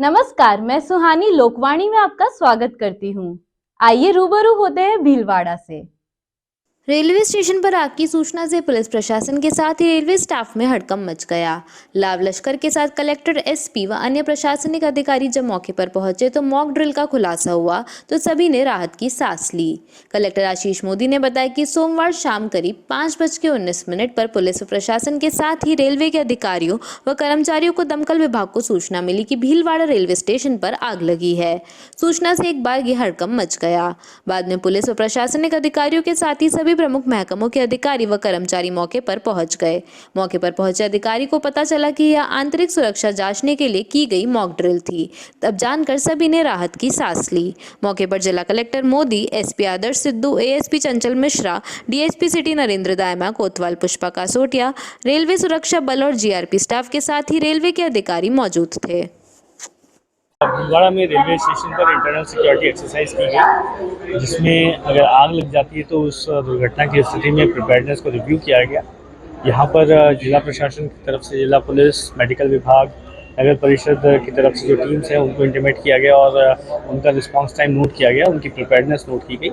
नमस्कार, मैं सुहानी लोकवाणी में आपका स्वागत करती हूँ। आइए रूबरू होते हैं भीलवाड़ा से। रेलवे स्टेशन पर आग की सूचना से पुलिस प्रशासन के साथ ही रेलवे स्टाफ में हड़कंप मच गया। लाव लश्कर के साथ कलेक्टर, एसपी व अन्य प्रशासनिक अधिकारी जब मौके पर पहुंचे तो मॉक ड्रिल का खुलासा हुआ तो सभी ने राहत की सांस ली। कलेक्टर आशीष मोदी ने बताया कि सोमवार शाम करीब 5:19 पर पुलिस व प्रशासन के साथ ही रेलवे के अधिकारियों व कर्मचारियों को दमकल विभाग को सूचना मिली कि भीलवाड़ा रेलवे स्टेशन पर आग लगी है। सूचना से एक बार यह हड़कंप मच गया। बाद में पुलिस व प्रशासनिक अधिकारियों के साथ ही सभी प्रमुख महकमों के अधिकारी व कर्मचारी मौके पर पहुंच गए। मौके पर पहुंचे अधिकारी को पता चला कि यह आंतरिक सुरक्षा जांचने के लिए की गई मॉक ड्रिल थी। तब जानकर सभी ने राहत की सांस ली। मौके पर जिला कलेक्टर मोदी, एसपी आदर्श सिद्धू, एएसपी चंचल मिश्रा, डीएसपी सिटी नरेंद्र दायमा, कोतवाल पुष्पा कासोटिया, रेलवे सुरक्षा बल और जीआरपी स्टाफ के साथ ही रेलवे के अधिकारी मौजूद थे। भीलवाड़ा में रेलवे स्टेशन पर इंटरनल सिक्योरिटी एक्सरसाइज की गई, जिसमें अगर आग लग जाती है तो उस दुर्घटना की स्थिति में प्रिपेयर्डनेस को रिव्यू किया गया। यहाँ पर जिला प्रशासन की तरफ से जिला पुलिस, मेडिकल विभाग, नगर परिषद की तरफ से जो टीम्स हैं उनको इंटीमेट किया गया और उनका रिस्पांस टाइम नोट किया गया, उनकी प्रिपेयर्डनेस नोट की गई।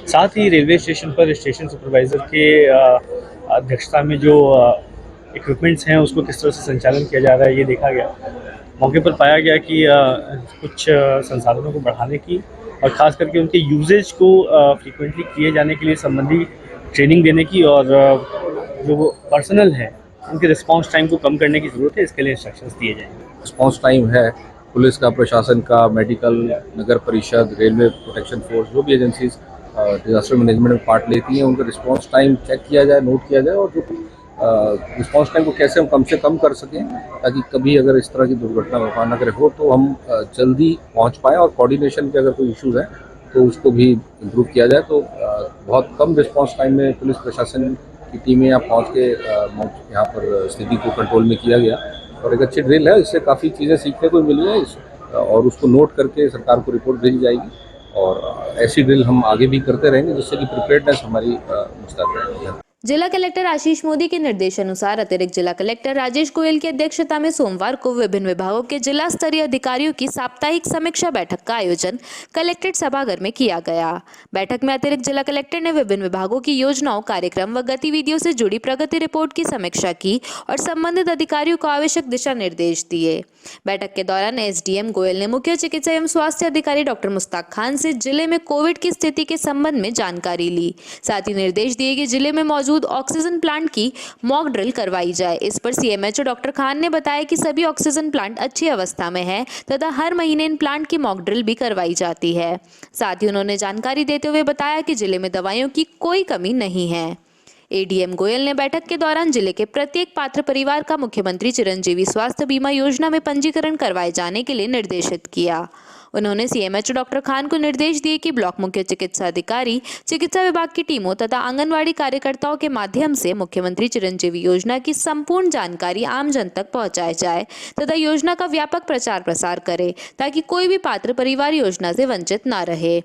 साथ ही रेलवे स्टेशन पर स्टेशन सुपरवाइज़र के अध्यक्षता में जो इक्विपमेंट्स हैं उसको किस तरह से संचालन किया जा रहा है ये देखा गया। मौके पर पाया गया कि कुछ संसाधनों को बढ़ाने की और ख़ास करके उनके यूजेज को फ्रीक्वेंटली किए जाने के लिए संबंधी ट्रेनिंग देने की और जो पर्सनल है उनके रिस्पांस टाइम को कम करने की ज़रूरत है। इसके लिए इंस्ट्रक्शंस दिए जाएंगे। रिस्पांस टाइम है पुलिस का, प्रशासन का, मेडिकल, नगर परिषद, रेलवे प्रोटेक्शन फोर्स, जो भी एजेंसीज डिजास्टर मैनेजमेंट में पार्ट लेती हैं, उनका रिस्पांस टाइम चेक किया जाए, नोट किया जाए और जो रिस्पांस टाइम को कैसे हम कम से कम कर सकें ताकि कभी अगर इस तरह की दुर्घटना भगवान अगर हो तो हम जल्दी पहुंच पाएँ और कोऑर्डिनेशन के अगर कोई इश्यूज़ हैं तो उसको भी इम्प्रूव किया जाए। तो बहुत कम रिस्पांस टाइम में पुलिस प्रशासन की टीमें यहाँ पहुँच के यहाँ पर स्थिति को कंट्रोल में किया गया और एक अच्छी ड्रिल है। इससे काफ़ी चीज़ें सीखने को मिली है और उसको नोट करके सरकार को रिपोर्ट भेजी जाएगी और ऐसी ड्रिल हम आगे भी करते रहेंगे जिससे कि प्रिपेयर्डनेस हमारी मुस्तैद रहेगी। जिला कलेक्टर आशीष मोदी के निर्देशानुसार अतिरिक्त जिला कलेक्टर राजेश गोयल की अध्यक्षता में सोमवार को विभिन्न विभागों के जिला स्तरीय अधिकारियों की साप्ताहिक समीक्षा बैठक का आयोजन कलेक्ट्रेट सभागार में किया गया। बैठक में अतिरिक्त जिला कलेक्टर ने विभिन्न विभागों की योजनाओं, कार्यक्रम व गतिविधियों से जुड़ी प्रगति रिपोर्ट की समीक्षा की और संबंधित अधिकारियों को आवश्यक दिशा निर्देश दिए। बैठक के दौरान एसडीएम गोयल ने मुख्य चिकित्सा एवं स्वास्थ्य अधिकारी डॉक्टर मुश्ताक खान से जिले में कोविड की स्थिति के संबंध में जानकारी ली। साथ ही निर्देश दिए कि जिले में मौजूद ऑक्सीजन प्लांट की मॉक ड्रिल करवाई जाए। इस पर सीएमएचओ डॉक्टर खान ने बताया कि सभी ऑक्सीजन प्लांट अच्छी अवस्था में है तथा हर महीने इन प्लांट की मॉक ड्रिल भी करवाई जाती है। साथ ही उन्होंने जानकारी देते हुए बताया कि जिले में दवाइयों की कोई कमी नहीं है। एडीएम गोयल ने बैठक के दौरान जिले के प्रत्येक पात्र परिवार का मुख्यमंत्री चिरंजीवी स्वास्थ्य बीमा योजना में पंजीकरण करवाए जाने के लिए निर्देशित किया। उन्होंने सीएमएचओ डॉक्टर खान को निर्देश दिए कि ब्लॉक मुख्य चिकित्सा अधिकारी, चिकित्सा विभाग की टीमों तथा आंगनवाड़ी कार्यकर्ताओं के माध्यम से मुख्यमंत्री चिरंजीवी योजना की संपूर्ण जानकारी आम जन तक पहुंचाई जाए तथा योजना का व्यापक प्रचार प्रसार करे ताकि कोई भी पात्र परिवार योजना से वंचित न रहे।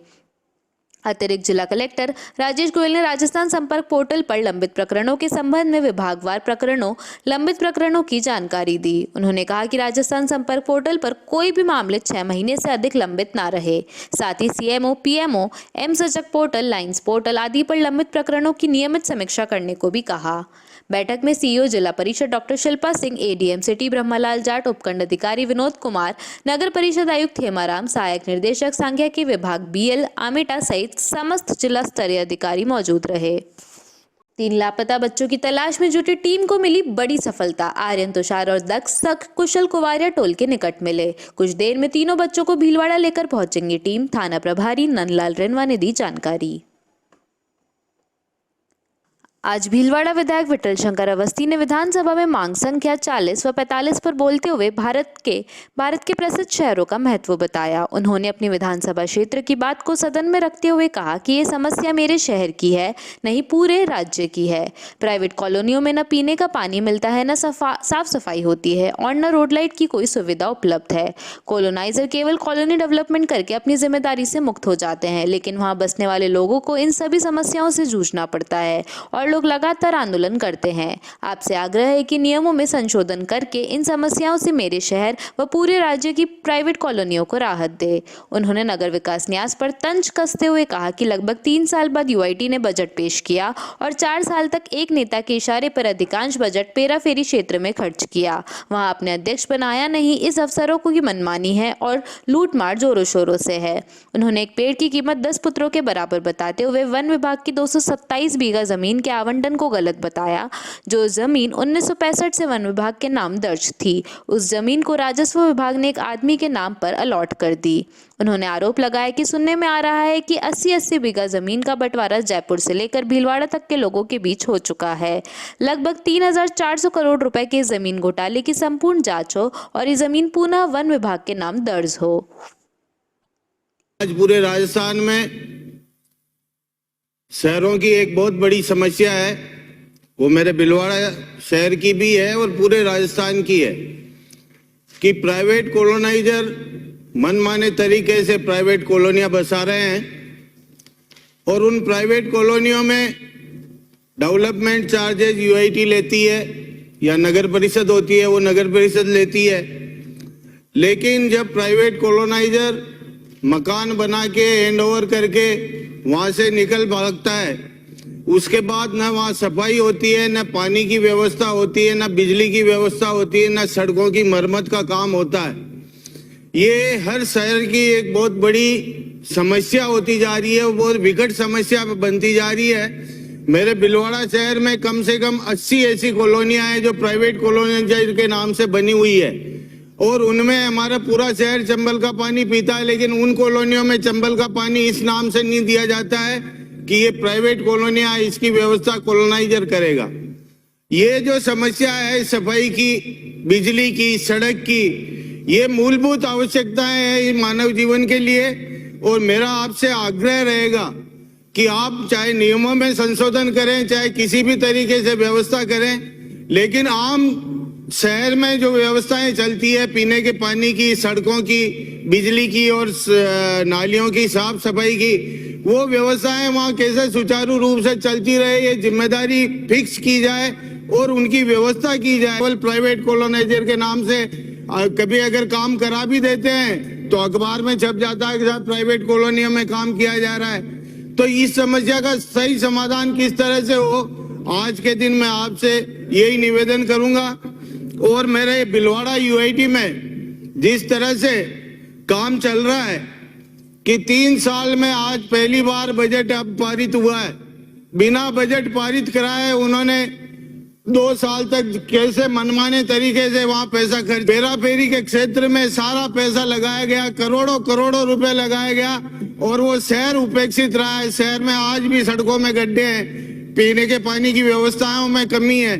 अतिरिक्त जिला कलेक्टर राजेश गोयल ने राजस्थान संपर्क पोर्टल पर लंबित प्रकरणों के संबंध में विभागवार लंबित प्रकरणों की जानकारी दी। उन्होंने कहा कि राजस्थान संपर्क पोर्टल पर कोई भी मामले 6 महीने से अधिक लंबित ना रहे। साथ ही सीएमओ, पीएमओ, एम सजग पोर्टल, लाइन्स पोर्टल आदि पर लंबित प्रकरणों की नियमित समीक्षा करने को भी कहा। बैठक में CEO Zila Parishad doctor Shilpa Singh, ADM city Brahmalal Jat, उपखंड अधिकारी विनोद कुमार, नगर परिषद आयुक्त हेमाराम, सहायक निर्देशक सांख्यिकी विभाग बीएल आमेटा सहित समस्त जिला स्तरीय अधिकारी मौजूद रहे। 3 लापता बच्चों की तलाश में जुटी टीम को मिली बड़ी सफलता। आर्यन, तुषार और दक्ष कुशल कुवारिया टोल के निकट मिले। कुछ देर में तीनों बच्चों को भीलवाड़ा लेकर पहुंचेंगी टीम। थाना प्रभारी नंदलाल रेनवा ने दी जानकारी। आज भीलवाड़ा विधायक विठल शंकर अवस्थी ने विधानसभा में मांग संख्या 40 व 45 पर बोलते हुए भारत के प्रसिद्ध शहरों का महत्व बताया। उन्होंने अपनी विधानसभा क्षेत्र की बात को सदन में रखते हुए कहा कि ये समस्या मेरे शहर की है, नहीं पूरे राज्य की है। प्राइवेट कॉलोनियों में न पीने का पानी मिलता है, न साफ सफाई होती है और न रोड लाइट की कोई सुविधा उपलब्ध है। कॉलोनाइजर केवल कॉलोनी डेवलपमेंट करके अपनी जिम्मेदारी से मुक्त हो जाते हैं, लेकिन वहाँ बसने वाले लोगों को इन सभी समस्याओं से जूझना पड़ता है और लोग लगातार आंदोलन करते हैं। आपसे आग्रह है कि नियमों में संशोधन करके इन समस्याओं से मेरे शहर व पूरे राज्य की प्राइवेट कॉलोनियों को राहत दे। उन्होंने नगर विकास न्यास पर तंज कसते हुए कहा कि लगभग 3 साल बाद यूआईटी ने बजट पेश किया और 4 साल तक एक नेता के इशारे पर अधिकांश बजट पेराफेरी क्षेत्र में खर्च किया। वहां अपने अध्यक्ष बनाया नहीं, इस अफसरों को की मनमानी है और लूटमार जोरों शोरों से है। उन्होंने एक पेड़ की कीमत 10 पुत्रों के बराबर बताते हुए वन विभाग की 227 बीघा जमीन के आवंटन को गलत बताया। जो जमीन 1965 से वन विभाग के नाम दर्ज थी, उस जमीन को राजस्व विभाग ने एक आदमी के नाम पर अलॉट कर दी। उन्होंने आरोप लगाया कि सुनने में आ रहा है कि 80-80 बीघा जमीन का बंटवारा जयपुर से लेकर भीलवाड़ा तक के लोगों के बीच हो चुका है। लगभग 3,400 करोड़ रुपए के जमीन घोटाले की संपूर्ण जांच हो और ये जमीन पुनः वन विभाग के नाम दर्ज हो। आज पूरे राजस्थान में शहरों की एक बहुत बड़ी समस्या है, वो मेरे भीलवाड़ा शहर की भी है और पूरे राजस्थान की है कि प्राइवेट कॉलोनाइजर मनमाने तरीके से प्राइवेट कॉलोनियां बसा रहे हैं और उन प्राइवेट कॉलोनियों में डेवलपमेंट चार्जेज यूआईटी लेती है या नगर परिषद होती है, वो नगर परिषद लेती है। लेकिन जब प्राइवेट कॉलोनाइजर मकान बना के हैंड ओवर करके वहां से निकल भागता है, उसके बाद न वहां सफाई होती है, न पानी की व्यवस्था होती है, न बिजली की व्यवस्था होती है, न सड़कों की मरम्मत का काम होता है। ये हर शहर की एक बहुत बड़ी समस्या होती जा रही है, बहुत विकट समस्या बनती जा रही है। मेरे भीलवाड़ा शहर में कम से कम 80 ऐसी कॉलोनियां हैं जो प्राइवेट कॉलोनी के नाम से बनी हुई है और उनमें हमारा पूरा शहर चंबल का पानी पीता है, लेकिन उन कॉलोनियों में चंबल का पानी इस नाम से नहीं दिया जाता है कि ये प्राइवेट कॉलोनियां, इसकी व्यवस्था कॉलोनाइजर करेगा। ये जो समस्या है सफाई की, बिजली की, सड़क की, ये मूलभूत आवश्यकताएं हैं मानव जीवन के लिए और मेरा आपसे आग्रह रहेगा कि आप चाहे नियमों में संशोधन करें, चाहे किसी भी तरीके से व्यवस्था करें, लेकिन आम शहर में जो व्यवस्थाएं चलती है पीने के पानी की, सड़कों की, बिजली की और नालियों की साफ सफाई की, वो व्यवस्थाएं वहां कैसे सुचारू रूप से चलती रहे, ये जिम्मेदारी फिक्स की जाए और उनकी व्यवस्था की जाए। केवल प्राइवेट कॉलोनाइजर के नाम से कभी अगर काम करा भी देते हैं तो अखबार में छप जाता है कि प्राइवेट कॉलोनियों में काम किया जा रहा है। तो इस समस्या का सही समाधान किस तरह से हो, आज के दिन मैं आपसे यही निवेदन करूंगा। और मेरे भीलवाड़ा यूआईटी में जिस तरह से काम चल रहा है कि 3 साल में आज पहली बार बजट अब पारित हुआ है, बिना बजट पारित कराए उन्होंने 2 साल तक कैसे मनमाने तरीके से वहां पैसा खर्च, पेराफेरी के क्षेत्र में सारा पैसा लगाया गया, करोड़ों रुपए लगाया गया और वो शहर उपेक्षित रहा है। शहर में आज भी सड़कों में गड्ढे हैं, पीने के पानी की व्यवस्थाओं में कमी है,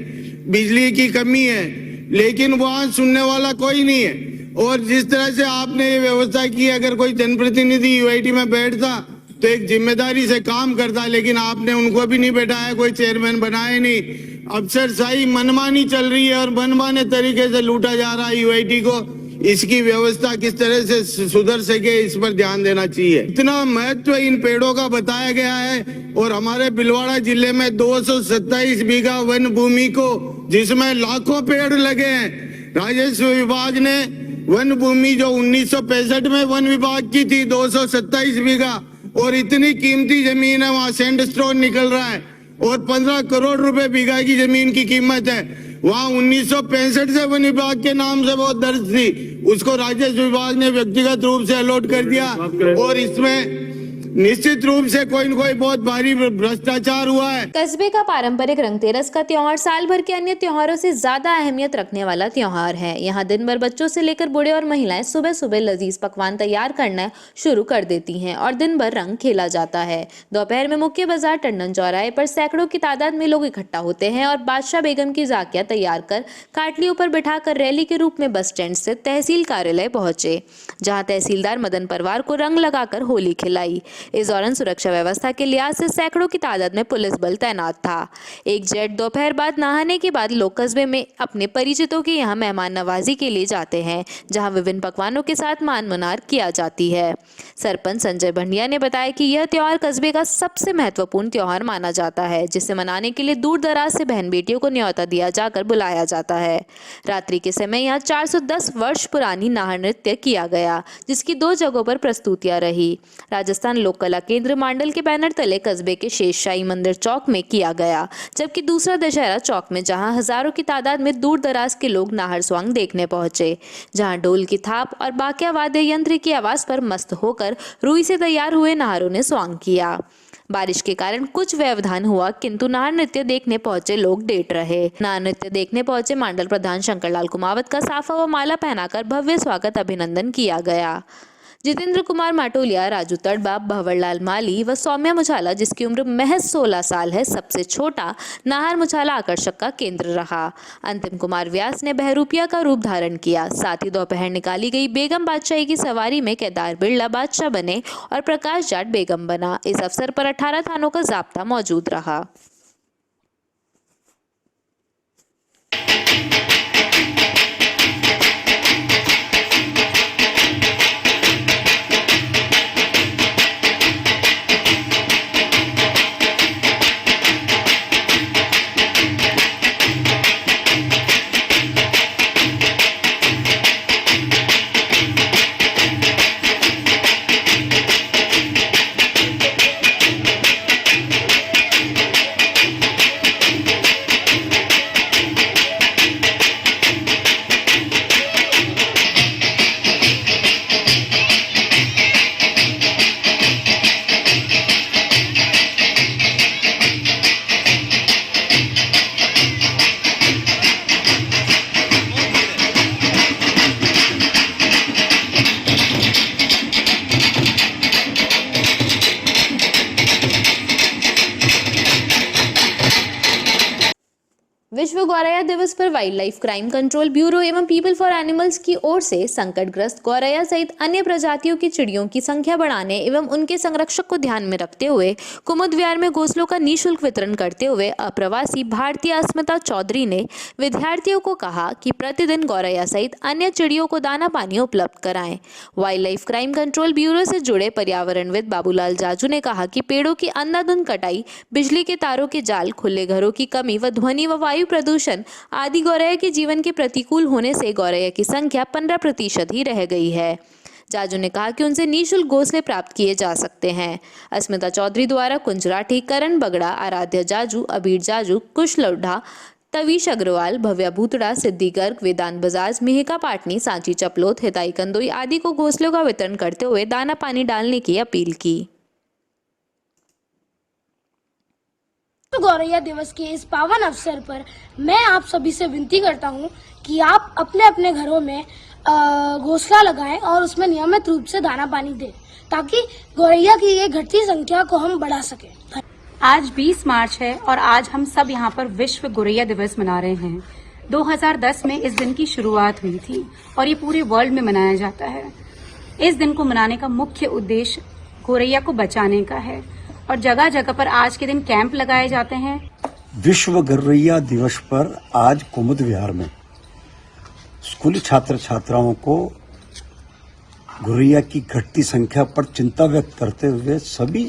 बिजली की कमी है, लेकिन वहां सुनने वाला कोई नहीं है। और जिस तरह से आपने ये व्यवस्था की, अगर कोई जनप्रतिनिधि यूआईटी में बैठता तो एक जिम्मेदारी से काम करता, लेकिन आपने उनको भी नहीं बैठाया, कोई चेयरमैन बनाया नहीं। अफसरशाही मनमानी चल रही है और मनमाने तरीके से लूटा जा रहा है यूआईटी को। इसकी व्यवस्था किस तरह से सुधर सके, इस पर ध्यान देना चाहिए। इतना महत्व इन पेड़ों का बताया गया है और हमारे भीलवाड़ा जिले में 227 बीघा वन भूमि को, जिसमें लाखों पेड़ लगे हैं, राजस्व विभाग ने वन भूमि जो 1965 में वन विभाग की थी 227 बीघा और इतनी कीमती जमीन है, वहां सैंडस्टोन निकल रहा है और 15 करोड़ रुपए बीघा की जमीन की कीमत है। वहां 1965 से वन विभाग के नाम से वो दर्ज थी, उसको राजस्व विभाग ने व्यक्तिगत रूप से अलॉट कर दिया और इसमें निश्चित रूप से कोई न कोई बहुत भारी भ्रष्टाचार हुआ है। कस्बे का पारंपरिक रंगतेरस का त्योहार साल भर के अन्य त्योहारों से ज्यादा अहमियत रखने वाला त्योहार है। यहाँ दिन भर बच्चों से लेकर बूढ़े और महिलाएं सुबह सुबह लजीज पकवान तैयार करना शुरू कर देती हैं और दिन भर रंग खेला जाता है। दोपहर में मुख्य बाजार टंडन चौराहे पर सैकड़ों की तादाद में लोग इकट्ठा होते हैं और बादशाह बेगम की झांकियां तैयार कर काटलियों पर बिठाकर रैली के रूप में बस स्टैंड से तहसील कार्यालय पहुंचे, जहाँ तहसीलदार मदन परवार को रंग लगाकर होली खिलाई। इस दौरान सुरक्षा व्यवस्था के लिहाज से सैकड़ों की तादाद में पुलिस बल तैनात था। एक जेट दोपहर बाद नहाने के बाद लोग कस्बे में अपने परिचितों के यहाँ मेहमान नवाजी के लिए जाते हैं, जहाँ विभिन्न पकवानों के साथ मान मुनार किया जाती है। सरपंच संजय भंडिया ने बताया कि यह त्योहार कस्बे का सबसे महत्वपूर्ण त्योहार माना जाता है, जिसे मनाने के लिए दूर दराज से बहन बेटियों को न्योता दिया जाकर बुलाया जाता है। रात्रि के समय यहाँ 410 वर्ष पुरानी नाहर नृत्य किया गया, जिसकी 2 जगहों पर प्रस्तुतियां रही। राजस्थान लोक कला केंद्र मांडल के बैनर तले कस्बे के शेषशाही मंदिर चौक में किया गया, जबकि दूसरा दशहरा चौक में जहां हजारों की तादाद में दूर दराज के लोग नाहर स्वांग देखने पहुंचे, जहां ढोल की थाप और बाकिया वाद्य यंत्र की आवाज पर मस्त होकर रुई से तैयार हुए नाहरों ने स्वांग किया। बारिश के कारण कुछ व्यवधान हुआ, किंतु नाहर नृत्य देखने पहुंचे लोग डेट रहे। नाहर नृत्य देखने पहुंचे मंडल प्रधान शंकरलाल कुमावत का साफा व माला पहनाकर भव्य स्वागत अभिनंदन किया गया। जितेंद्र कुमार माटोलिया, राजू तड़बा, भंवरलाल माली व सौम्या मुछाला, जिसकी उम्र महज 16 साल है, सबसे छोटा नाहर मुछाला आकर्षक का केंद्र रहा। अंतिम कुमार व्यास ने बहरूपिया का रूप धारण किया। साथ ही दोपहर निकाली गई बेगम बादशाही की सवारी में केदार बिरला बादशाह बने और प्रकाश जाट बेगम बना। इस अवसर पर 18 थानों का जाब्ता मौजूद रहा। विश्व गौरैया दिवस पर wild life crime control bureau एवं पीपल फॉर एनिमल्स की ओर से संकटग्रस्त गौरैया सहित अन्य प्रजातियों की चिड़ियों की संख्या बढ़ाने एवं उनके संरक्षक को ध्यान में रखते हुए कुमुद विहार में घोंसलों का निःशुल्क वितरण करते हुए अप्रवासी भारतीय अस्मिता चौधरी ने विद्यार्थियों को कहा कि प्रतिदिन गौरैया सहित अन्य चिड़ियों को दाना पानी उपलब्ध कराएं। Wild life crime control bureau से जुड़े पर्यावरणविद बाबूलाल जाजू ने कहा कि पेड़ों की अंधाधुंध कटाई, बिजली के तारों के जाल, खुले घरों की कमी व ध्वनि व वायु प्रदूषण आदि गौरैया के जीवन के प्रतिकूल होने से गौरैया की संख्या 15% ही रह गई है। जाजू ने कहा कि उनसे निःशुल्क घोंसले प्राप्त किए जा सकते हैं। अस्मिता चौधरी द्वारा कुंजराठी, करण बगड़ा, आराध्या जाजू, अबीर जाजू, कुश लोढ़ा, तवीश अग्रवाल, भव्या भूतड़ा, सिद्धि गर्ग, वेदांत बजाज, मिहिका पाटनी, सांची चपलोत, हिताई कंदोई आदि को घोंसलों का वितरण करते हुए दाना पानी डालने की अपील की। गौरैया दिवस के इस पावन अवसर पर मैं आप सभी से विनती करता हूं कि आप अपने अपने घरों में घोंसला लगाएं और उसमें नियमित रूप से दाना पानी दें, ताकि गौरैया की ये घटती संख्या को हम बढ़ा सकें। आज 20 मार्च है और आज हम सब यहाँ पर विश्व गौरैया दिवस मना रहे हैं। 2010 में इस दिन की शुरुआत हुई थी और ये पूरे वर्ल्ड में मनाया जाता है। इस दिन को मनाने का मुख्य उद्देश्य गौरैया को बचाने का है और जगह जगह पर आज के दिन कैंप लगाए जाते हैं। विश्व गौरैया दिवस पर आज कुमुद विहार में स्कूली छात्र छात्राओं को गौरैया की घटती संख्या पर चिंता व्यक्त करते हुए सभी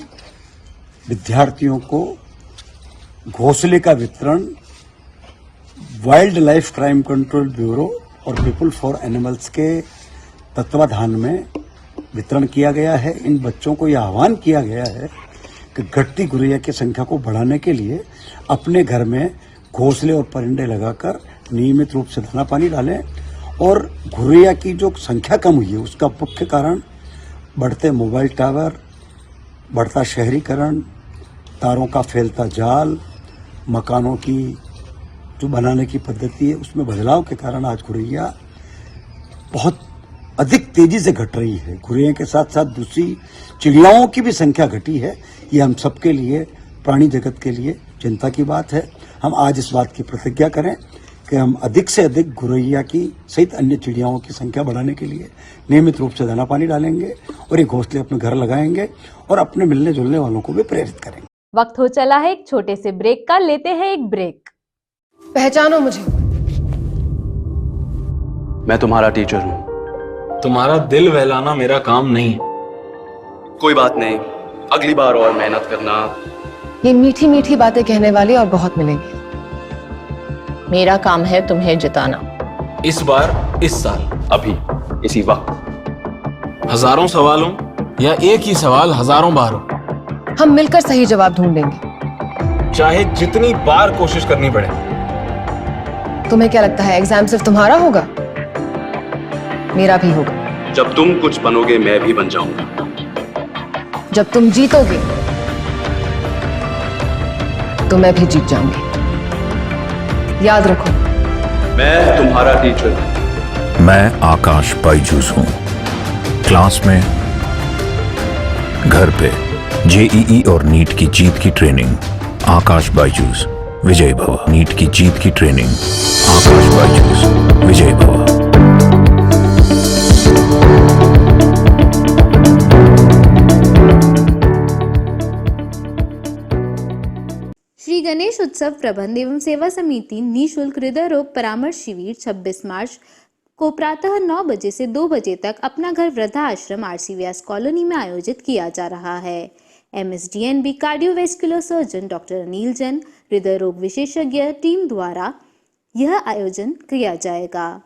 विद्यार्थियों को घोंसले का वितरण wild life crime control bureau और पीपल फॉर एनिमल्स के तत्वाधान में वितरण किया गया है। इन बच्चों को यह आह्वान किया गया है कि घटती गौरैया की संख्या को बढ़ाने के लिए अपने घर में घोंसले और परिंदे लगाकर नियमित रूप से दाना पानी डालें। और गौरैया की जो संख्या कम हुई है उसका मुख्य कारण बढ़ते मोबाइल टावर, बढ़ता शहरीकरण, तारों का फैलता जाल, मकानों की जो बनाने की पद्धति है उसमें बदलाव के कारण आज गौरैया बहुत अधिक तेजी से घट रही है। गौरैया के साथ साथ दूसरी चिड़ियाओं की भी संख्या घटी है। ये हम सबके लिए, प्राणी जगत के लिए चिंता की बात है। हम आज इस बात की प्रतिज्ञा करें कि हम अधिक से अधिक गौरैया की सहित अन्य चिड़ियाओं की संख्या बढ़ाने के लिए नियमित रूप से दाना पानी डालेंगे और ये घोंसले अपने घर लगाएंगे और अपने मिलने जुलने वालों को भी प्रेरित करेंगे। वक्त हो चला है एक छोटे से ब्रेक का, लेते हैं एक ब्रेक। पहचानो मुझे, मैं तुम्हारा टीचर हूँ। तुम्हारा दिल बहलाना मेरा काम नहीं। कोई बात नहीं, अगली बार और मेहनत करना। ये मीठी मीठी बातें कहने वाले और बहुत मिलेंगे। मेरा काम है तुम्हें जिताना। इस बार, इस साल, अभी, इसी वक्त। हजारों सवालों या एक ही सवाल हजारों बार हो, हम मिलकर सही जवाब ढूंढेंगे, चाहे जितनी बार कोशिश करनी पड़े। तुम्हें क्या लगता है एग्जाम सिर्फ तुम्हारा होगा? मेरा भी होगा। जब तुम कुछ बनोगे मैं भी बन जाऊंगा। जब तुम जीतोगे तो मैं भी जीत जाऊंगी। याद रखो, मैं तुम्हारा टीचर हूँ। मैं आकाश बायजूस हूँ। क्लास में, घर पे, जेईई और नीट की जीत की ट्रेनिंग। आकाश बायजूस, विजय भव। नीट की जीत की ट्रेनिंग। आकाश बायजूस, विजय भव। श्री गणेश उत्सव प्रबंध एवं सेवा समिति निःशुल्क हृदय रोग परामर्श शिविर 26 मार्च को प्रातः 9 बजे से 2 बजे तक अपना घर वृद्धा आश्रम आरसी व्यास कॉलोनी में आयोजित किया जा रहा है। MS DNB cardiovascular surgeon doctor Anil Jain, हृदय रोग विशेषज्ञ टीम द्वारा यह आयोजन किया जाएगा।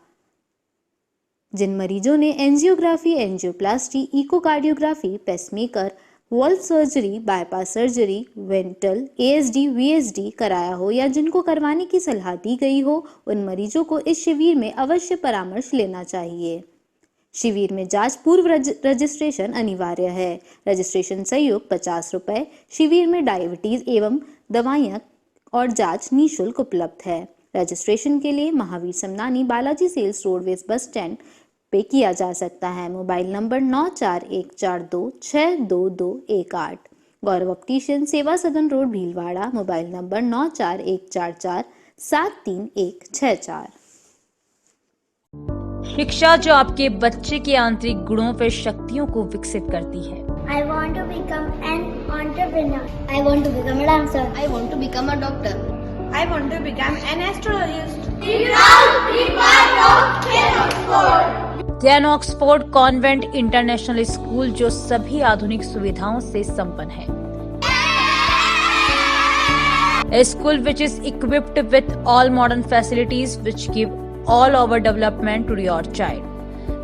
जिन मरीजों ने angiography, angioplasty, echocardiography, pacemaker, valve surgery, bypass surgery, वेंटल, एएसडी, वीएसडी कराया हो या जिनको करवाने की सलाह दी गई हो, उन मरीजों को इस शिविर में अवश्य परामर्श लेना चाहिए। शिविर में जांच पूर्व रजिस्ट्रेशन अनिवार्य है। रजिस्ट्रेशन सहयोग 50 रुपए। शिविर में डायबिटीज एवं दवाइयाँ और जांच निःशुल्क उपलब्ध है। रजिस्ट्रेशन के लिए Mahaveer Samnani, Balaji sales, roadways bus stand पे किया जा सकता है। Mobile number 9414262218। गौरव ऑप्टिशियन, सेवा सदन रोड, भीलवाड़ा। Mobile number 9414473164। शिक्षा जो आपके बच्चे के आंतरिक गुणों व शक्तियों को विकसित करती है। I want to become an entrepreneur. I want to become a dancer. I want to become a doctor. I want to become an astrologist. ज्ञान ऑक्सफोर्ड कॉन्वेंट इंटरनेशनल स्कूल जो सभी आधुनिक सुविधाओं से संपन्न है। A school which is equipped with all modern facilities which give all over development to your child.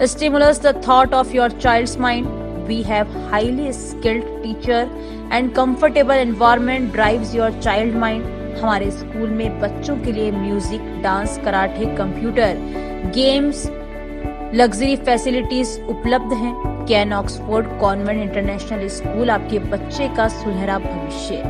Stimulus the thought of your child's mind. We have highly skilled teacher and comfortable environment drives your child mind. हमारे school में बच्चों के लिए music, dance, karate, computer, games, luxury facilities उपलब्ध हैं। Can Oxford convent international school आपके बच्चे का सुनहरा भविष्य।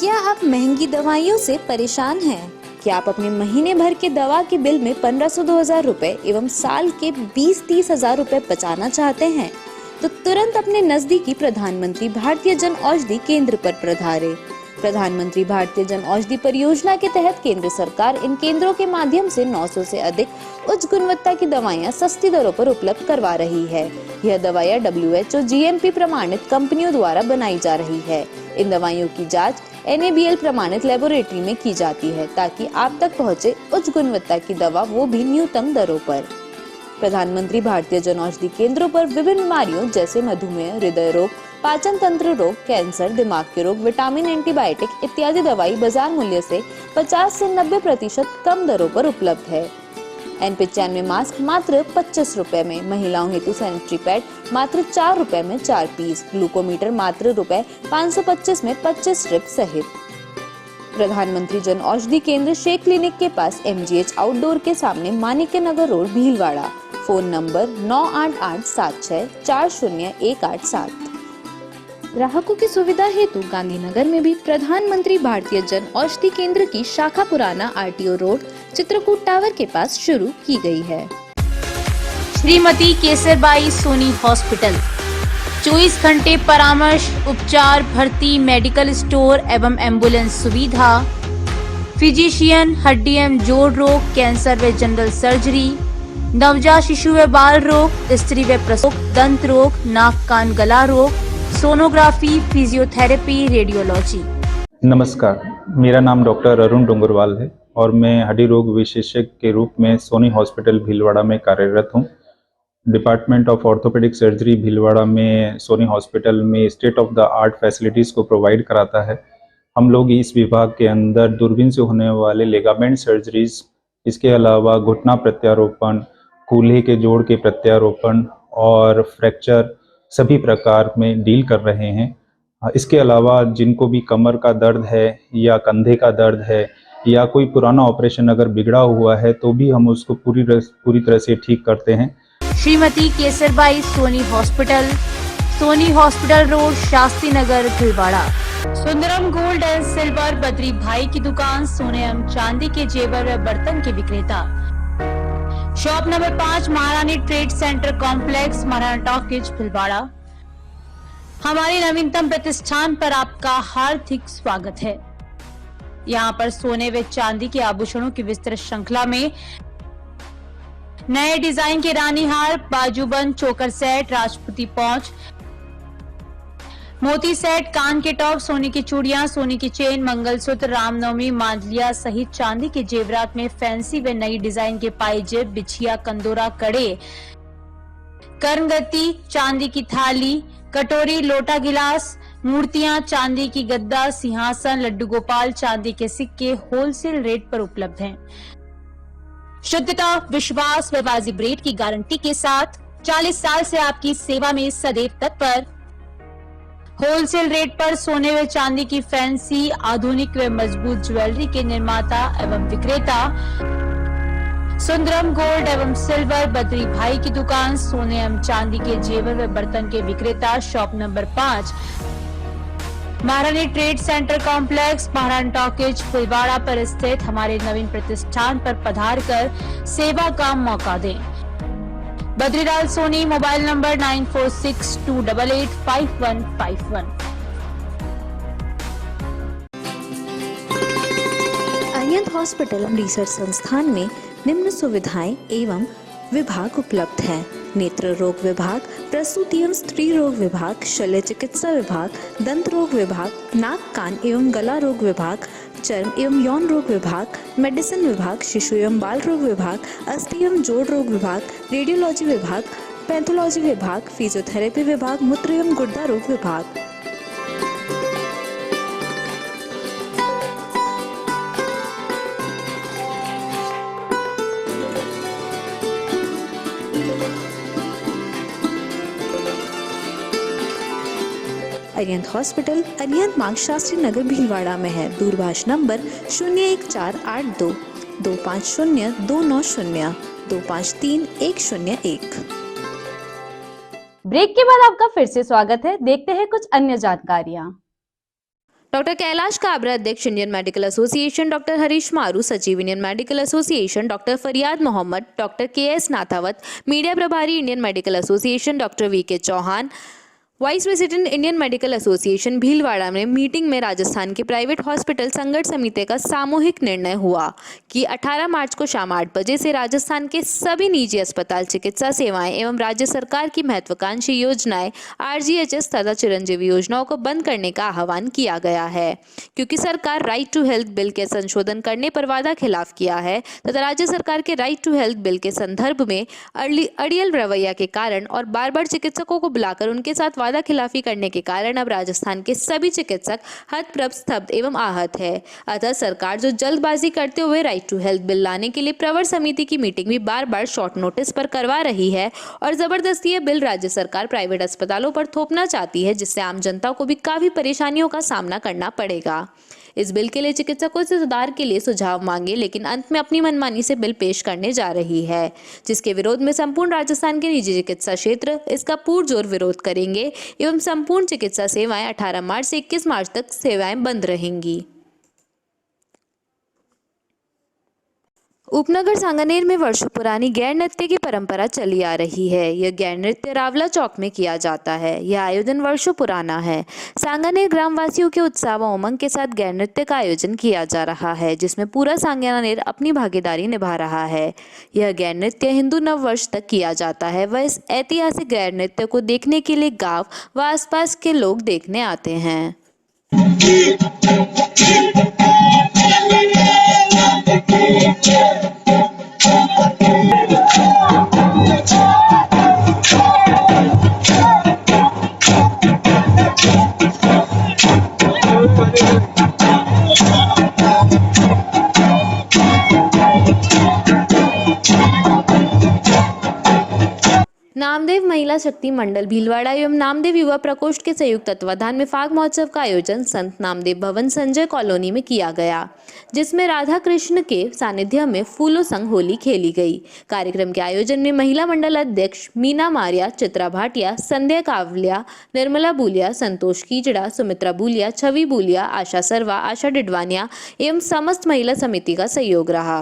क्या आप महंगी दवाइयों से परेशान हैं? क्या आप अपने महीने भर के दवा के बिल में 1500-2000 रुपए एवं साल के 20-30 हजार रुपए बचाना चाहते हैं? तो तुरंत अपने नजदीकी प्रधानमंत्री भारतीय जन औषधि केंद्र पर पधारें। प्रधानमंत्री भारतीय जन औषधि परियोजना के तहत केंद्र सरकार इन केंद्रों के माध्यम से 900 से अधिक उच्च गुणवत्ता की दवाइयां सस्ती दरों पर उपलब्ध करवा रही है। यह दवाइयां WHO GMP प्रमाणित कंपनियों द्वारा बनाई जा रही है। इन दवाइयों की जांच NABL प्रमाणित लेबोरेटरी में की जाती है ताकि आप तक पहुंचे उच्च गुणवत्ता की दवा, वो भी न्यूनतम दरों पर। प्रधानमंत्री भारतीय जन औषधि केंद्रों पर विभिन्न बीमारियों जैसे मधुमेह, हृदय रोग, पाचन तंत्र रोग, कैंसर, दिमाग के रोग, विटामिन, एंटीबायोटिक इत्यादि दवाई बाजार मूल्य से 50 से 90% कम दरों पर उपलब्ध है। N95 मास्क मात्र 25 रुपए में, महिलाओं हेतु सैनिटरी पैड मात्र 4 रुपए में 4 पीस, ग्लूकोमीटर मात्र ₹525 में 25 स्ट्रिप सहित। प्रधानमंत्री जन औषधि केंद्र शेख क्लिनिक के पास MGH आउटडोर के सामने, Manikya Nagar road, Bhilwara. Phone number 9887640187। ग्राहकों की सुविधा हेतु गांधीनगर में भी प्रधानमंत्री भारतीय जन औषधि केंद्र की शाखा पुराना RTO रोड, चित्रकूट टावर के पास शुरू की गई है। श्रीमती केसरबाई सोनी हॉस्पिटल 24 घंटे परामर्श, उपचार, भर्ती, मेडिकल स्टोर एवं एम्बुलेंस सुविधा, फिजिशियन, हड्डी एवं जोड़ रोग, कैंसर व जनरल सर्जरी, नवजात शिशु व बाल रोग, स्त्री व प्रसूति, दंत रोग, नाक कान गला रोग, सोनोग्राफी, फिजियोथेरेपी, रेडियोलॉजी। नमस्कार, मेरा नाम डॉक्टर अरुण डोंगरवाल है और मैं हड्डी रोग विशेषज्ञ के रूप में सोनी हॉस्पिटल भीलवाड़ा में कार्यरत हूँ। Department of orthopaedic surgery Bhilwara में सोनी हॉस्पिटल में state of the art facilities को प्रोवाइड कराता है। हम लोग इस विभाग के अंदर दूरबीन से होने वाले लिगामेंट सर्जरीज, इसके अलावा घुटना प्रत्यारोपण, कूल्हे के जोड़ के प्रत्यारोपण और फ्रैक्चर सभी प्रकार में डील कर रहे हैं। इसके अलावा जिनको भी कमर का दर्द है या कंधे का दर्द है या कोई पुराना ऑपरेशन अगर बिगड़ा हुआ है तो भी हम उसको पूरी तरह से ठीक करते हैं। Shrimati Kesarbai Soni hospital road, Shastri Nagar, Bhilwara. Sundaram gold and silver Badri Bhai की दुकान, सोने एवं चांदी के जेवर व बर्तन के विक्रेता। शॉप नंबर 5, महारानी trade centre complex, Maharana talkies, Bhilwara. हमारे नवीनतम प्रतिष्ठान पर आपका हार्दिक स्वागत है। यहाँ पर सोने व चांदी के आभूषणों की विस्तृत श्रृंखला में नए डिजाइन के रानी हार, बाजूबंद, चोकर सेट, राजपूती पौंच, मोती सेट, कान के टॉप, सोने की चूड़ियां, सोने की चेन, मंगलसूत्र, रामनवमी, मांडलिया सहित चांदी के जेवरात में फैंसी व नई डिजाइन के पायजेब, बिछिया, कंदोरा, कड़े, कर्णगति, चांदी की थाली, कटोरी, लोटा, गिलास, मूर्तियां, चांदी की गद्दा, सिंहासन, लड्डू गोपाल, चांदी के सिक्के होलसेल रेट पर उपलब्ध हैं। शुद्धता, विश्वास व वाजिब रेट की गारंटी के साथ 40 साल से आपकी सेवा में सदैव तत्पर। होलसेल रेट पर सोने व चांदी की फैंसी, आधुनिक व मजबूत ज्वेलरी के निर्माता एवं विक्रेता। सुंदरम गोल्ड एवं सिल्वर बद्री भाई की दुकान, सोने एवं चांदी के जेवर व बर्तन के विक्रेता। शॉप नंबर 5, महारानी trade centre complex, Maharana talkies, Bhilwara पर स्थित हमारे नवीन प्रतिष्ठान पर पधार कर सेवा का मौका दें। Badrilal Soni, mobile number 9462885151। Arihant hospital research संस्थान में निम्न सुविधाएं एवं विभाग उपलब्ध हैं: नेत्र रोग विभाग, प्रसूति एवं स्त्री रोग विभाग, शल्य चिकित्सा विभाग, दंत रोग विभाग, नाक कान एवं गला रोग विभाग, चर्म एवं यौन रोग विभाग, मेडिसिन विभाग, शिशु एवं बाल रोग विभाग, अस्थि एवं जोड़ रोग विभाग, रेडियोलॉजी विभाग, पैथोलॉजी विभाग, फिजियोथेरेपी विभाग, मूत्र एवं गुर्दा रोग विभाग। अरिहंत हॉस्पिटल अरिहंत मार्ग, शास्त्री नगर, भीलवाड़ा में है। दूरभाष नंबर 01482 250 290 253101। ब्रेक के बाद आपका फिर से स्वागत है। देखते हैं कुछ अन्य जानकारियां। डॉक्टर कैलाश काबरा, अध्यक्ष Indian Medical Association, doctor Harish Maru, सचिव Indian Medical Association, doctor Fariyad Mohammad, doctor K S. Nathawat, media प्रभारी Indian Medical Association, doctor V K. Chauhan, vice president Indian Medical Association Bhilwara में मीटिंग में राजस्थान के प्राइवेट हॉस्पिटल संगठन समिति का सामूहिक निर्णय हुआ कि 18 मार्च को शाम 8 बजे से राजस्थान के सभी निजी अस्पताल, चिकित्सा सेवाएं एवं राज्य सरकार की महत्वाकांक्षी योजनाएं आरजीएचएस तथा चिरंजीवी योजनाओं को बंद करने का आह्वान किया गया है, क्योंकि सरकार राइट टू हेल्थ बिल के संशोधन करने पर वादा खिलाफ किया है तथा राज्य सरकार के राइट टू हेल्थ बिल के संदर्भ में अड़ियल रवैया के कारण और बार बार चिकित्सकों को बुलाकर उनके साथ वादा खिलाफी करने के कारण अब राजस्थान के सभी चिकित्सक हतप्रभ, स्तब्ध एवं आहत है। अतः सरकार जो जल्दबाजी करते हुए राइट टू हेल्थ बिल लाने के लिए प्रवर समिति की मीटिंग भी बार बार शॉर्ट नोटिस पर करवा रही है और जबरदस्ती यह बिल राज्य सरकार प्राइवेट अस्पतालों पर थोपना चाहती है, जिससे आम जनता को भी काफी परेशानियों का सामना करना पड़ेगा। इस बिल के लिए चिकित्सकों से सुधार के लिए सुझाव मांगे, लेकिन अंत में अपनी मनमानी से बिल पेश करने जा रही है, जिसके विरोध में संपूर्ण राजस्थान के निजी चिकित्सा क्षेत्र इसका पुरजोर विरोध करेंगे एवं संपूर्ण चिकित्सा सेवाएं 18 मार्च से 21 मार्च तक सेवाएं बंद रहेंगी। उपनगर सांगानेर में वर्षों पुरानी गैर नृत्य की परंपरा चली आ रही है। यह गैर नृत्य रावला चौक में किया जाता है। यह आयोजन वर्षों पुराना है। सांगानेर ग्रामवासियों के उत्साह व उमंग के साथ गैर नृत्य का आयोजन किया जा रहा है, जिसमें पूरा सांगानेर अपनी भागीदारी निभा रहा है। यह गैर नृत्य हिंदू नव वर्ष तक किया जाता है। वह इस ऐतिहासिक गैर नृत्य को देखने के लिए गाँव व आसपास के लोग देखने आते हैं। नामदेव महिला शक्ति मंडल भीलवाड़ा एवं नामदेव युवा प्रकोष्ठ के संयुक्त तत्वाधान में फाग महोत्सव का आयोजन संत नामदेव भवन संजय कॉलोनी में किया गया, जिसमें राधा कृष्ण के सानिध्य में फूलों संग होली खेली गई। कार्यक्रम के आयोजन में महिला मंडल अध्यक्ष मीना मारिया, चित्रा भाटिया, संध्या कावलिया, निर्मला बुलिया, संतोष कीचड़ा, सुमित्रा बुलिया, छवि बुलिया, आशा सरवा, आशा डिडवानिया एवं समस्त महिला समिति का सहयोग रहा।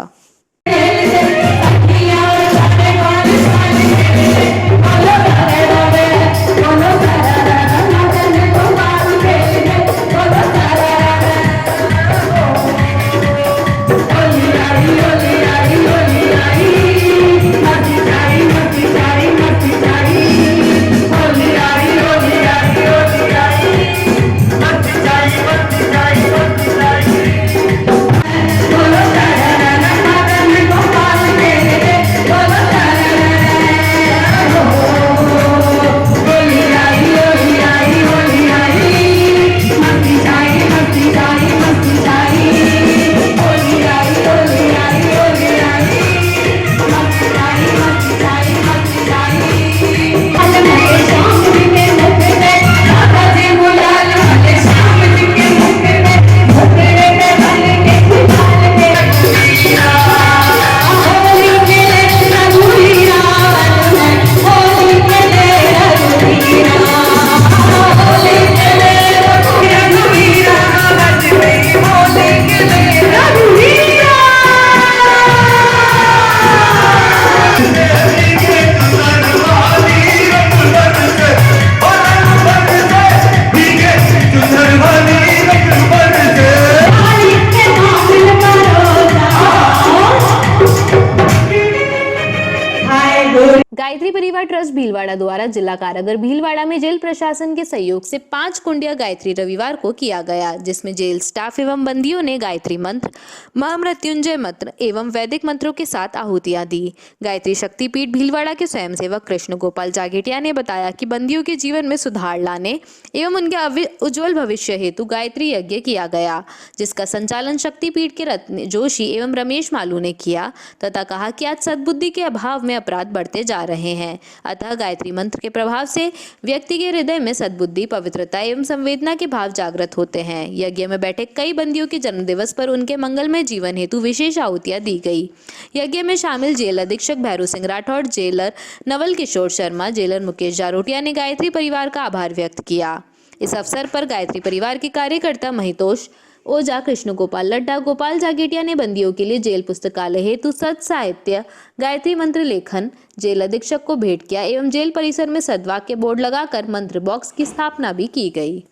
गायत्री परिवार ट्रस्ट भीलवाड़ा द्वारा जिला कारागार भीलवाड़ा में जेल प्रशासन के सहयोग से 5 कुंडिया गायत्री रविवार को किया गया, जिसमें जेल स्टाफ एवं बंदियों ने गायत्री मंत्र, महामृत्युंजय मंत्र एवं वैदिक मंत्रों के साथ आहुतियां दी। गायत्री शक्तिपीठ भीलवाड़ा के स्वयंसेवक कृष्ण गोपाल जागेटिया ने बताया कि बंदियों के जीवन में सुधार लाने एवं उनके उज्जवल भविष्य हेतु गायत्री यज्ञ किया गया, जिसका संचालन शक्तिपीठ के रत्न जोशी एवं रमेश मालू ने किया तथा कहा कि आज सद्बुद्धि के अभाव में अपराध बढ़ते जा रहे हैं, अतः गायत्री मंत्र के प्रभाव से व्यक्ति के हृदय में सद्बुद्धि, पवित्रता एवं संवेदना के भाव जागृत होते हैं। यज्ञ में बैठे कई बंदियों के जन्मदिवस पर उनके मंगलमय जीवन हेतु विशेष आहुतियां दी गई। यज्ञ में शामिल जेल अधीक्षक भैरू सिंह राठौड़, जेलर नवल किशोर शर्मा, जेलर मुकेश जारोटिया ने गायत्री परिवार का आभार व्यक्त किया। इस अवसर पर गायत्री परिवार के कार्यकर्ता महितोष ओझा, कृष्ण गोपाल लड्डा, गोपाल जागेटिया ने बंदियों के लिए जेल पुस्तकालय हेतु सत साहित्य, गायत्री मंत्र लेखन जेल अधीक्षक को भेंट किया एवं जेल परिसर में सद्वाक्य बोर्ड लगाकर मंत्र बॉक्स की स्थापना भी की गई।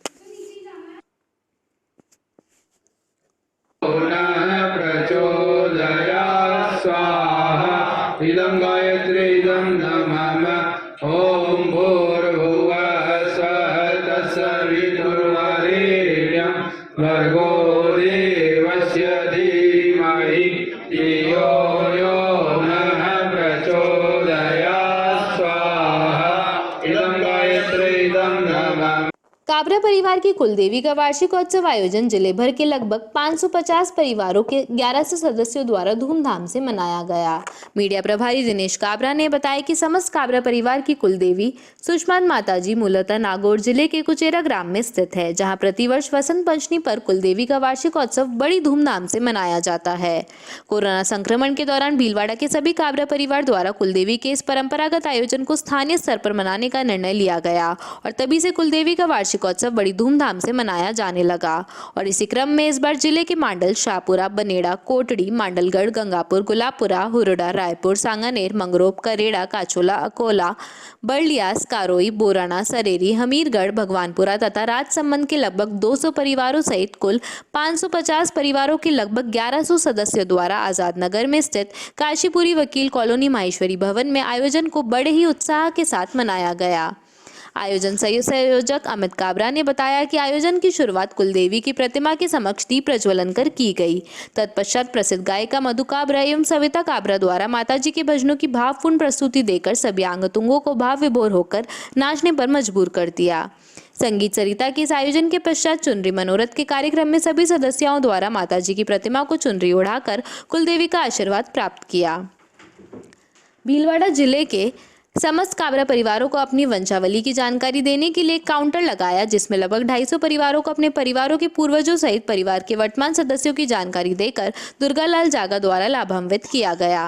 काबरा परिवार की कुलदेवी का वार्षिकोत्सव आयोजन जिले भर के लगभग 550 परिवारों के 1100 सदस्यों द्वारा धूमधाम से मनाया गया। मीडिया प्रभारी दिनेश काबरा ने बताया कि समस्त काबरा परिवार की कुलदेवी सुषमान माताजी मूलतः नागौर जिले के कुचेरा ग्राम में स्थित है, जहां प्रतिवर्ष वसंत पंचमी पर कुलदेवी का वार्षिकोत्सव बड़ी धूमधाम से मनाया जाता है। कोरोना संक्रमण के दौरान भीलवाड़ा के सभी काबरा परिवार द्वारा कुलदेवी के इस परंपरागत आयोजन को स्थानीय स्तर पर मनाने का निर्णय लिया गया और तभी से कुलदेवी का वार्षिक वार्षिकोत्सव बड़ी धूमधाम से मनाया जाने लगा और इसी क्रम में इस बार जिले के मांडल, शाहपुरा, बनेड़ा, कोटड़ी, मांडलगढ़, गंगापुर, गुलाबपुरा, हुरडा, रायपुर, सांगानेर, मंगरोप, करेड़ा, काचोला, अकोला, बड़लियास, कारोई, बोराना, सरेरी, हमीरगढ़, भगवानपुरा तथा राजसमंद के लगभग 200 परिवारों सहित कुल 550 परिवारों के लगभग 1100 सदस्यों द्वारा आजाद नगर में स्थित काशीपुरी वकील कॉलोनी माहेश्वरी भवन में आयोजन को बड़े ही उत्साह के साथ मनाया गया। आयोजन संयोजक अमित काबरा ने बताया कि आयोजन की शुरुआत कुलदेवी की प्रतिमा के समक्ष दीप प्रज्वलन कर की गई। तत्पश्चात प्रसिद्ध गायिका मधु काबरा एवं सविता काबरा द्वारा माताजी के भजनों की भावपूर्ण प्रस्तुति देकर सभी आंगतुंगों को भाव विभोर होकर नाचने पर मजबूर कर दिया। संगीत सरिता के इस आयोजन के पश्चात चुनरी मनोरथ के कार्यक्रम में सभी सदस्यों द्वारा माताजी की प्रतिमा को चुनरी ओढ़ाकर कुलदेवी का आशीर्वाद प्राप्त किया। भीलवाड़ा जिले के समस्त काबरा परिवारों को अपनी वंशावली की जानकारी देने के लिए काउंटर लगाया, जिसमें लगभग 250 परिवारों को अपने परिवारों के पूर्वजों सहित परिवार के वर्तमान सदस्यों की जानकारी देकर दुर्गालाल जागा द्वारा लाभान्वित किया गया।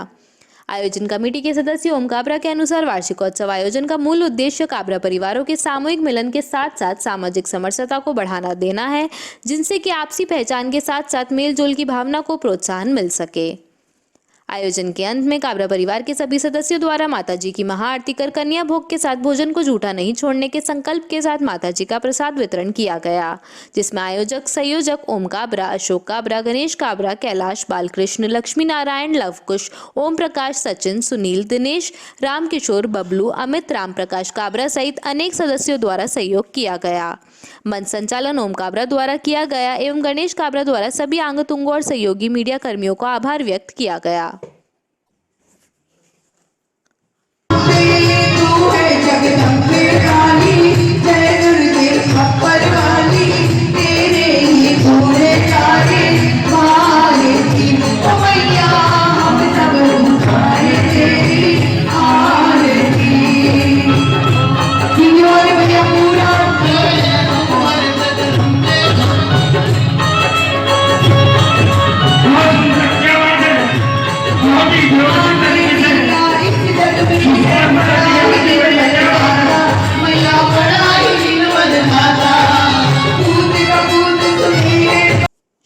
आयोजन कमेटी के सदस्य ओम काबरा के अनुसार वार्षिकोत्सव आयोजन का मूल उद्देश्य काबरा परिवारों के सामूहिक मिलन के साथ साथ सामाजिक समरसता को बढ़ावा देना है, जिनसे कि आपसी पहचान के साथ साथ मेलजोल की भावना को प्रोत्साहन मिल सके। आयोजन के अंत में काबरा परिवार के सभी सदस्यों द्वारा माताजी की महाआरती कर कन्या भोग के साथ भोजन को जूठा नहीं छोड़ने के संकल्प के साथ माताजी का प्रसाद वितरण किया गया, जिसमें आयोजक संयोजक ओम काबरा, अशोक काबरा, गणेश काबरा, कैलाश, बालकृष्ण, लक्ष्मी नारायण, लवकुश, ओम प्रकाश, सचिन, सुनील, दिनेश, रामकिशोर, बबलू, अमित, राम प्रकाश काबरा सहित अनेक सदस्यों द्वारा सहयोग किया गया। मंच संचालन ओम काबरा द्वारा किया गया एवं गणेश काबरा द्वारा सभी आंगतुंगों और सहयोगी मीडिया कर्मियों का आभार व्यक्त किया गया।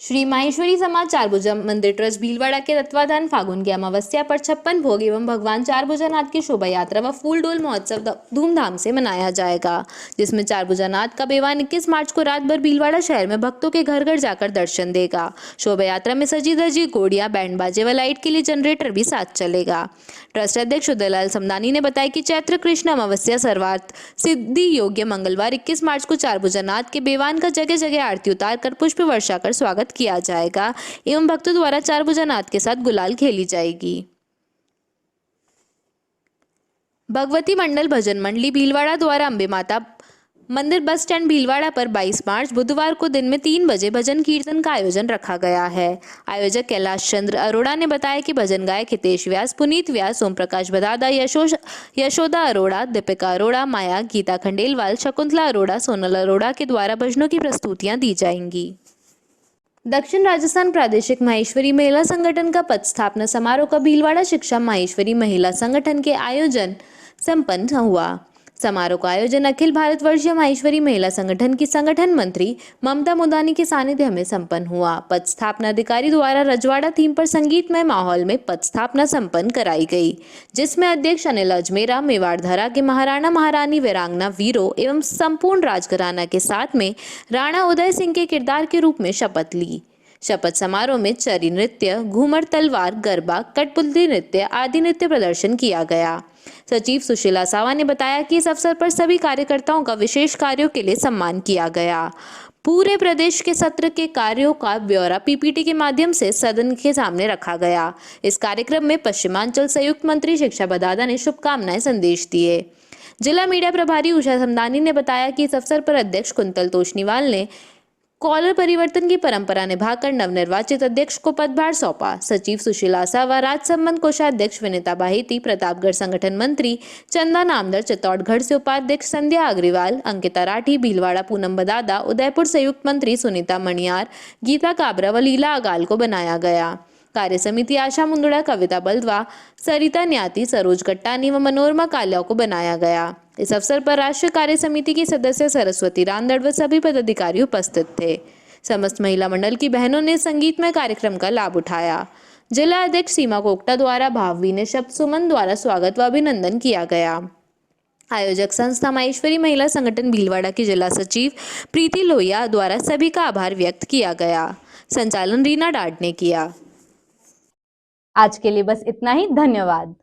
श्री माहेश्वरी समाज चारभुजा मंदिर ट्रस्ट भीलवाड़ा के तत्वाधान फागुन की अमावस्या पर 56 भोग एवं भगवान चारभुजानाथ की शोभा यात्रा व फूल डोल महोत्सव धूमधाम से मनाया जाएगा, जिसमें चारभुजानाथ का बेवान 21 मार्च को रात भर भीलवाड़ा शहर में भक्तों के घर घर जाकर दर्शन देगा। शोभा यात्रा में सजी धजी घोड़ियां, बैंड बाजे व लाइट के लिए जनरेटर भी साथ चलेगा। ट्रस्ट अध्यक्ष उदयलाल समदानी ने बताया कि चैत्र कृष्ण अमावस्या सर्वार्थ सिद्धि योग्य मंगलवार 21 मार्च को चारभुजानाथ के बेवान का जगह जगह आरती उतार कर पुष्प वर्षा कर स्वागत किया जाएगा एवं भक्तों द्वारा चारभुजानाथ के साथ गुलाल खेली जाएगी। भगवती मंडल भजन मंडली भीलवाड़ा द्वारा अंबे माता मंदिर बस स्टैंड भीलवाड़ा पर 22 मार्च बुधवार को दिन में 3 बजे भजन कीर्तन का आयोजन रखा गया है। आयोजक कैलाश चंद्र अरोड़ा ने बताया कि भजन गायक हितेश व्यास, पुनीत व्यास, ओम प्रकाश बदादा, यशोदा अरोड़ा, दीपिका अरोड़ा, माया, गीता खंडेलवाल, शकुंतला अरोड़ा, सोनल अरोड़ा के द्वारा भजनों की प्रस्तुतियां दी जाएंगी। दक्षिण राजस्थान प्रादेशिक माहेश्वरी महिला संगठन का पद स्थापना समारोह का भीलवाड़ा शिक्षा माहेश्वरी महिला संगठन के आयोजन संपन्न हुआ। समारोह का आयोजन अखिल भारतवर्षीय माहेश्वरी महिला संगठन की संगठन मंत्री ममता मुदानी के सानिध्य में संपन्न हुआ। पद स्थापना अधिकारी द्वारा रजवाड़ा थीम पर संगीतमय माहौल में पद स्थापना संपन्न कराई गई, जिसमें अध्यक्ष अनिल अजमेरा, मेवाड़ धरा के महाराणा महारानी, वीरांगना, वीरों एवं संपूर्ण राजघराना के साथ में राणा उदय सिंह के किरदार के रूप में शपथ ली। शपथ समारोह में चरी नृत्य, घूमर तलवार, गरबा, कठपुतली नृत्य आदि नृत्य प्रदर्शन किया गया। सचिव सुशीला सावा ने बताया कि इस अवसर पर सभी कार्यकर्ताओं का विशेष कार्यों के लिए सम्मान किया गया। पूरे प्रदेश के सत्र के कार्यों का ब्यौरा पीपीटी के माध्यम से सदन के सामने रखा गया। इस कार्यक्रम में पश्चिमांचल संयुक्त मंत्री शिक्षा बदादा ने शुभकामनाएं संदेश दिए। जिला मीडिया प्रभारी उषा समदानी ने बताया कि इस अवसर पर अध्यक्ष कुंतल तोशनीवाल ने कॉलर परिवर्तन की परंपरा निभाकर नवनिर्वाचित अध्यक्ष को पदभार सौंपा। सचिव सुशीला सावा, राजसमंद कोषाध्यक्ष विनीता बाहिती, प्रतापगढ़ संगठन मंत्री चंदा नामदर, चित्तौड़गढ़ से उपाध्यक्ष संध्या अग्रवाल, अंकिता राठी, भीलवाड़ा पूनम बदादा, उदयपुर संयुक्त मंत्री सुनीता मणियार, गीता काबरा व लीला अगाल को बनाया गया। कार्य समिति आशा मुंदड़ा, कविता बल्दवा, सरिता न्याती, सरोज गट्टानी व मनोरमा काल्या को बनाया गया। इस अवसर पर राष्ट्रीय कार्य समिति की सदस्य सरस्वती रांदड़ व सभी पदाधिकारी उपस्थित थे। समस्त महिला मंडल की बहनों ने संगीतमय कार्यक्रम का लाभ उठाया। जिला अध्यक्ष सीमा कोकटा द्वारा भावभीनी शब्द सुमन द्वारा स्वागत व अभिनंदन किया गया। आयोजक संस्था माहेश्वरी महिला संगठन भीलवाड़ा की जिला सचिव प्रीति लोहिया द्वारा सभी का आभार व्यक्त किया गया। संचालन रीना डाड ने किया। आज के लिए बस इतना ही। धन्यवाद।